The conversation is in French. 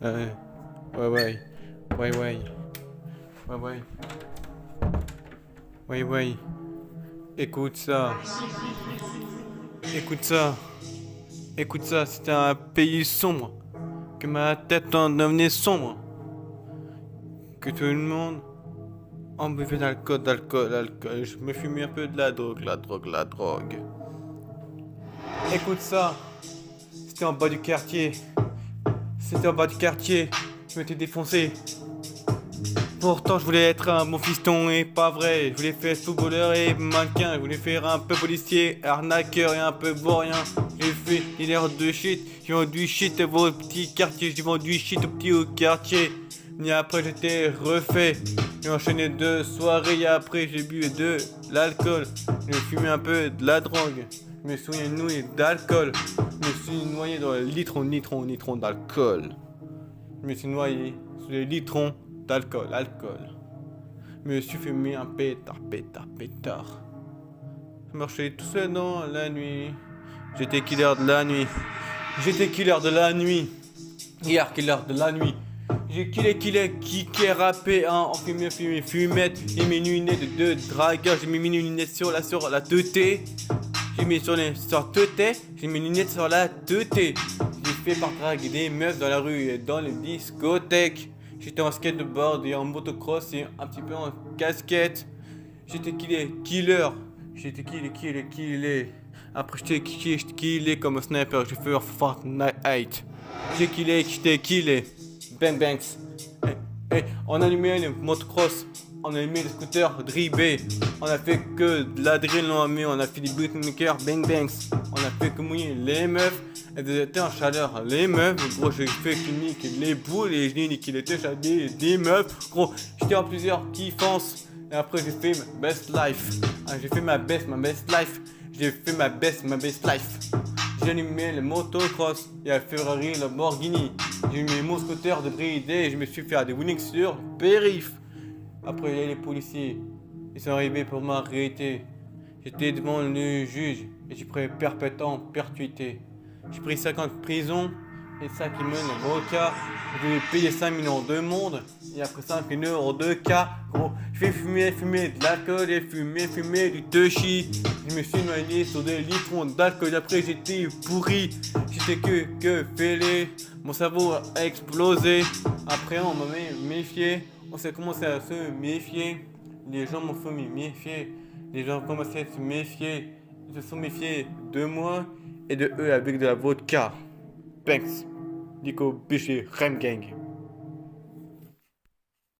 Euh, ouais, ouais. Ouais, ouais. Ouais, ouais. Ouais, ouais. Écoute ça. Écoute ça. Écoute ça. C'était un pays sombre. Que ma tête en devenait sombre. Que tout le monde en buvait d'alcool. Je me fumais un peu de la drogue. Écoute ça. C'était en bas du quartier. C'était en bas du quartier. Je m'étais défoncé. Pourtant, je voulais être un bon fiston et pas vrai. Je voulais faire footballeur et mannequin. Je voulais faire un peu policier, arnaqueur et un peu vaurien. J'ai fait une heure de shit. J'ai vendu shit au petit quartier. J'ai vendu shit au petit quartier. Mais après, j'étais refait. J'ai enchaîné 2 soirées et après, j'ai bu de l'alcool. J'ai fumé un peu de la drogue. Je me suis noyé d'alcool. Je me suis noyé dans le litron d'alcool. Je me suis noyé sous les litrons alcool. Je me suis fumé un pétard. Je marchais tout seul dans la nuit. J'étais killer de la nuit. Hier, killer de la nuit. J'ai kické, rappé, hein, en fumette. J'ai mis une lunette de dragueur. J'ai mis une lunette sur la teuté. J'ai mis sur teuté. J'ai mis une lunette sur la teuté. J'ai fait par draguer des meufs dans la rue et dans les discothèques. J'étais en skateboard et en motocross et un petit peu en casquette. J'étais killer. J'étais killé. Après j'étais killé comme un sniper. J'ai fait Fortnite. J'étais killé. Bang bangs. On allumait le motocross. On a allumé le scooter dribé. On a fait que de la drill, on a fait des beatmakers, bang bangs. On a fait que mouiller les meufs. Elles étaient en chaleur, les meufs. Gros, j'ai fait que niquer les boules et j'ai niqué les têches des meufs. Gros, j'étais en plusieurs kiffances. Et après, j'ai fait ma best life. J'ai fait ma best life. J'ai fait ma best life. J'ai allumé le motocross et la Ferrari, la Lamborghini. J'ai mis mon scooter de bridé et je me suis fait des winnings sur périph'. Après, il y a les policiers. Ils sont arrivés pour m'arrêter. J'étais devant le juge et j'ai pris perpète en perpétuité. J'ai pris 5 ans de prison et ça qui mène l'avocat. Je vais payer 5 millions de monde et après 5 millions de cas. Gros, je vais fumer de l'alcool et fumer du touchy. Je me suis noyé sur des litrons d'alcool. Après, j'étais pourri. J'étais que fêlé. Mon cerveau a explosé. Après, on m'a méfié. On s'est commencé à se méfier. Les gens m'ont fait me méfier. Les gens ont commencé à se méfier. Ils se sont méfiés de moi et de eux avec de la vodka. Thanks. Nico Biché, Rem Gang.